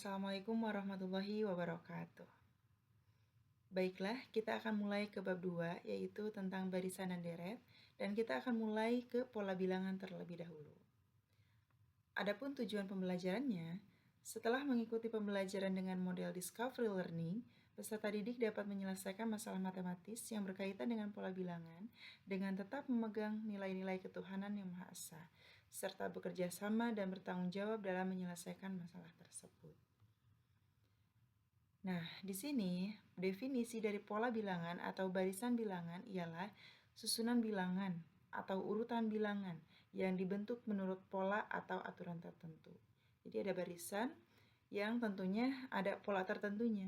Assalamualaikum warahmatullahi wabarakatuh. Baiklah, kita akan mulai ke bab 2, yaitu tentang barisan dan deret, dan kita akan mulai ke pola bilangan terlebih dahulu. Adapun tujuan pembelajarannya, setelah mengikuti pembelajaran dengan model Discovery Learning, peserta didik dapat menyelesaikan masalah matematis yang berkaitan dengan pola bilangan dengan tetap memegang nilai-nilai ketuhanan yang Maha Esa, serta bekerja sama dan bertanggung jawab dalam menyelesaikan masalah tersebut. Nah, di sini definisi dari pola bilangan atau barisan bilangan ialah susunan bilangan atau urutan bilangan yang dibentuk menurut pola atau aturan tertentu. Jadi ada barisan yang tentunya ada pola tertentunya.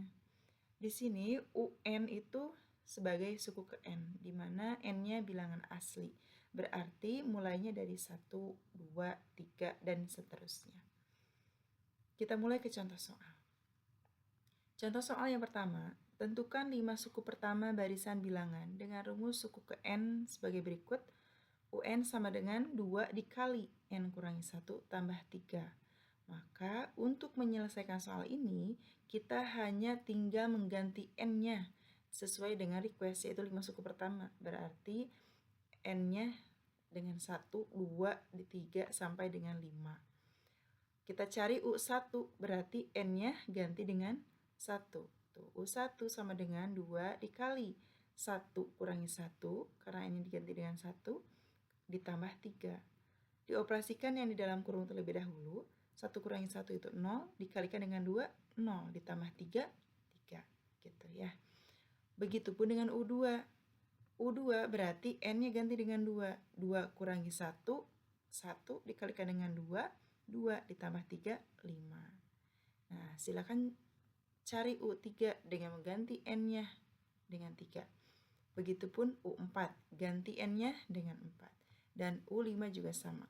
Di sini UN itu sebagai suku ke N, di mana N-nya bilangan asli. Berarti mulainya dari 1, 2, 3, dan seterusnya. Kita mulai ke contoh soal. Contoh soal yang pertama, tentukan 5 suku pertama barisan bilangan dengan rumus suku ke N sebagai berikut. UN sama dengan 2 dikali N kurangi 1 tambah 3. Maka untuk menyelesaikan soal ini, kita hanya tinggal mengganti N-nya sesuai dengan request, yaitu 5 suku pertama. Berarti N-nya dengan 1, 2, 3, sampai dengan 5. Kita cari U1, berarti N-nya ganti dengan 1. Tuh, U1 sama dengan 2 dikali 1 kurangi 1, karena ini diganti dengan 1, ditambah 3. Dioperasikan yang di dalam kurung terlebih dahulu, 1 kurangi 1 itu 0, dikalikan dengan 2, 0, ditambah 3, 3. Gitu ya. Begitupun dengan U2. U2 berarti N-nya ganti dengan 2. 2 kurangi 1, 1 dikalikan dengan 2, 2 ditambah 3, 5. Nah, silakan cari U3 dengan mengganti N-nya dengan 3. Begitupun U4, ganti N-nya dengan 4. Dan U5 juga sama.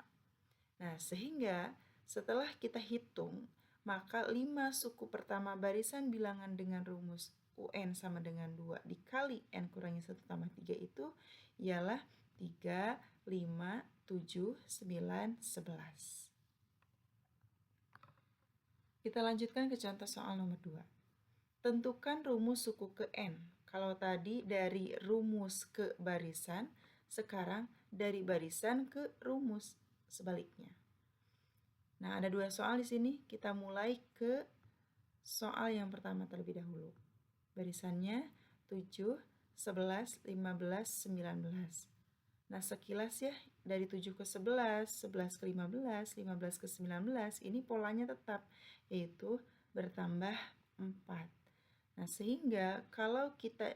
Nah, sehingga setelah kita hitung, maka 5 suku pertama barisan bilangan dengan rumus UN sama dengan 2 dikali N kurangi 1 tambah 3 itu ialah 3, 5, 7, 9, 11. Kita lanjutkan ke contoh soal nomor 2. Tentukan rumus suku ke N. Kalau tadi dari rumus ke barisan, sekarang dari barisan ke rumus, sebaliknya. Nah, ada 2 soal di sini. Kita mulai ke soal yang pertama terlebih dahulu. Barisannya 7, 11, 15, 19. Nah, sekilas ya, dari 7 ke 11, 11 ke 15, 15 ke 19, ini polanya tetap, yaitu bertambah 4. Nah, sehingga kalau kita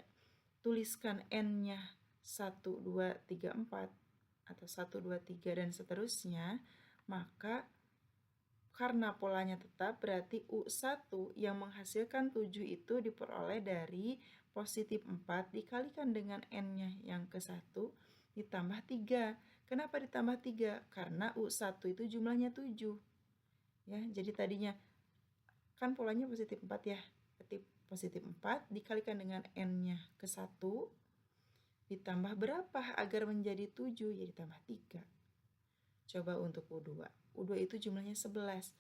tuliskan N-nya 1, 2, 3, 4, atau 1, 2, 3, dan seterusnya, maka karena polanya tetap, berarti U1 yang menghasilkan 7 itu diperoleh dari positif 4 dikalikan dengan N-nya yang ke 1 ditambah 3. Kenapa ditambah 3? Karena U1 itu jumlahnya 7. Ya, jadi tadinya kan polanya positif 4 ya. Berarti positif 4 dikalikan dengan N-nya ke 1 ditambah berapa agar menjadi 7? Ya ditambah 3. Coba untuk U2. U2 itu jumlahnya 11.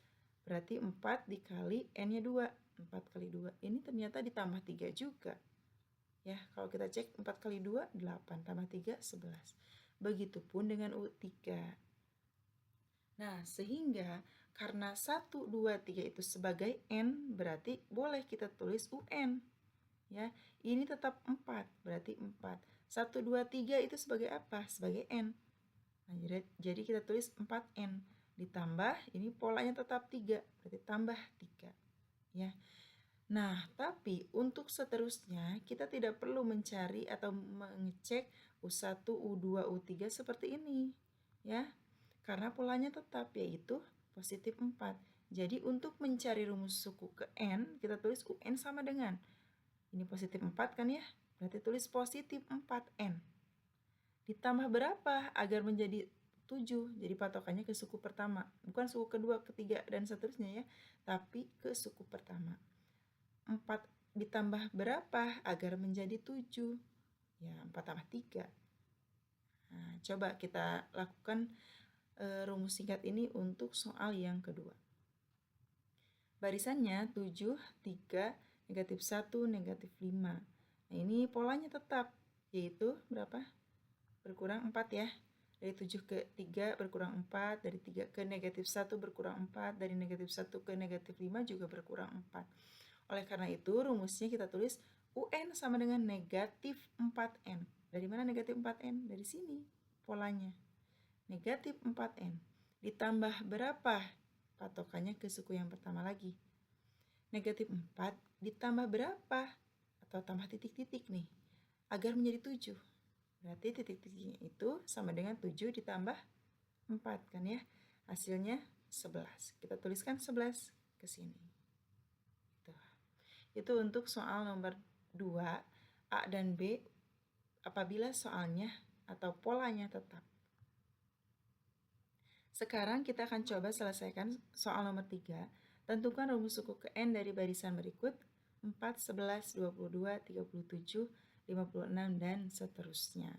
Berarti 4 dikali N-nya 2. 4 kali 2. Ini ternyata ditambah 3 juga. Ya, kalau kita cek 4 kali 2, 8. Tambah 3, 11. Begitupun dengan U3. Nah, sehingga karena 1, 2, 3 itu sebagai N, berarti boleh kita tulis UN. Ya, ini tetap 4, berarti 4. 1, 2, 3 itu sebagai apa? Sebagai N. Nah, jadi kita tulis 4N. Ditambah, ini polanya tetap 3, berarti tambah 3. Ya. Nah, tapi untuk seterusnya, kita tidak perlu mencari atau mengecek U1, U2, U3 seperti ini. Ya. Karena polanya tetap, yaitu positif 4. Jadi untuk mencari rumus suku ke N, kita tulis UN sama dengan, ini positif 4 kan ya, berarti tulis positif 4N. Ditambah berapa agar menjadi 7, jadi patokannya ke suku pertama. Bukan suku kedua, ketiga, dan seterusnya ya, tapi ke suku pertama. 4 ditambah berapa agar menjadi 7? Ya, 4 tambah 3. Nah, coba kita lakukan rumus singkat ini untuk soal yang kedua. Barisannya 7, 3, negatif 1, negatif 5. Nah, ini polanya tetap, yaitu berapa? Berkurang 4 ya. Dari 7 ke 3 berkurang 4, dari 3 ke negatif 1 berkurang 4, dari negatif 1 ke negatif 5 juga berkurang 4. Oleh karena itu, rumusnya kita tulis UN sama dengan negatif 4N. Dari mana negatif 4N? Dari sini polanya. Negatif 4N. Ditambah berapa? Patokannya ke suku yang pertama lagi. Negatif 4 ditambah berapa? Atau tambah titik-titik nih. Agar menjadi 7. Berarti titik-titiknya itu sama dengan 7 ditambah 4 kan ya. Hasilnya 11. Kita tuliskan 11 ke sini. Itu untuk soal nomor 2, A dan B apabila soalnya atau polanya tetap. Sekarang kita akan coba selesaikan soal nomor 3. Tentukan rumus suku ke N dari barisan berikut 4, 11, 22, 37, 56, dan seterusnya.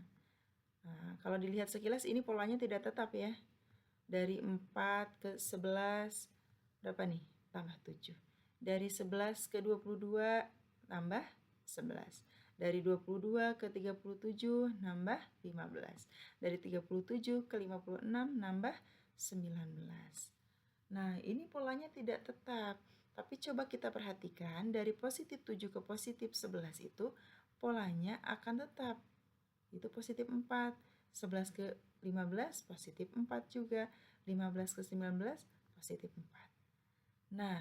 Nah, kalau dilihat sekilas ini polanya tidak tetap ya. Dari 4 ke 11, berapa nih? Tambah 7. Dari 11 ke 22, tambah 11. Dari 22 ke 37, nambah 15. Dari 37 ke 56, nambah 19. Nah, ini polanya tidak tetap. Tapi coba kita perhatikan dari positif 7 ke positif 11 itu polanya akan tetap. Itu positif 4. 11 ke 15 positif 4 juga. 15 ke 19 positif 4. Nah,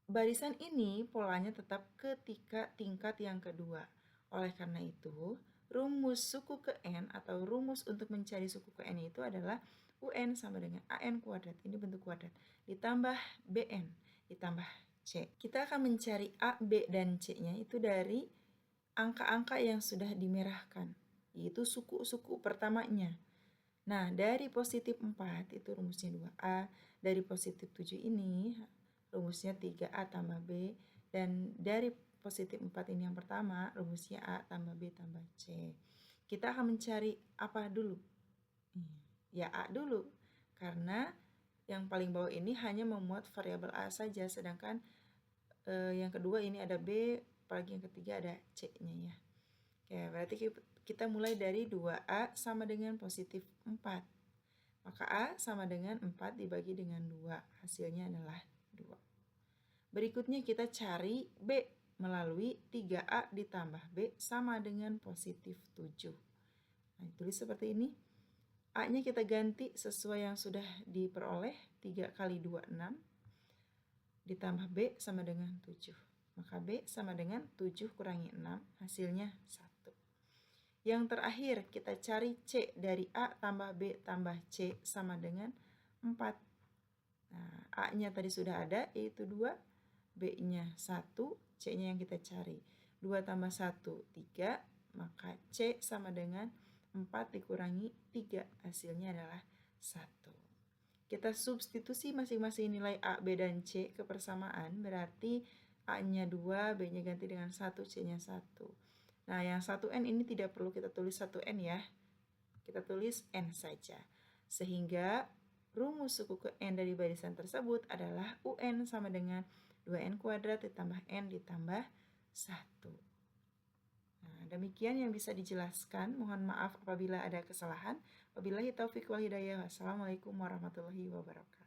barisan ini polanya tetap ketika tingkat yang kedua. Oleh karena itu, rumus suku ke N atau rumus untuk mencari suku ke N itu adalah UN sama dengan AN kuadrat, ini bentuk kuadrat, ditambah BN, ditambah C. Kita akan mencari A, B, dan C-nya itu dari angka-angka yang sudah dimerahkan, yaitu suku-suku pertamanya. Nah, dari positif 4 itu rumusnya 2A, dari positif 7 ini rumusnya 3A tambah B, dan dari positif 4 ini yang pertama rumusnya A tambah B tambah C. Kita akan mencari apa dulu? Ya A dulu, karena yang paling bawah ini hanya memuat variabel A saja, sedangkan yang kedua ini ada B, apalagi yang ketiga ada C-nya ya. Oke, berarti kita mulai dari 2A sama dengan positif 4. Maka A sama dengan 4 dibagi dengan 2, hasilnya adalah 2. Berikutnya kita cari B melalui 3A ditambah B sama dengan positif 7. Nah, tulis seperti ini. A-nya kita ganti sesuai yang sudah diperoleh, 3 kali 2, 6, ditambah B sama dengan 7. Maka B sama dengan 7 kurangi 6, hasilnya 1. Yang terakhir, kita cari C dari A tambah B tambah C sama dengan 4. Nah, A-nya tadi sudah ada, yaitu 2, B-nya 1, C-nya yang kita cari. 2 tambah 1, 3, maka C sama dengan 4 dikurangi 3, hasilnya adalah 1. Kita substitusi masing-masing nilai A, B, dan C ke persamaan, berarti A-nya 2, B-nya ganti dengan 1, C-nya 1. Nah, yang 1N ini tidak perlu kita tulis 1N ya. Kita tulis N saja. Sehingga rumus suku ke N dari barisan tersebut adalah UN sama dengan 2N kuadrat ditambah N ditambah 1. Nah, demikian yang bisa dijelaskan. Mohon maaf apabila ada kesalahan. Wabillahi taufiq wal hidayah. Wassalamualaikum warahmatullahi wabarakatuh.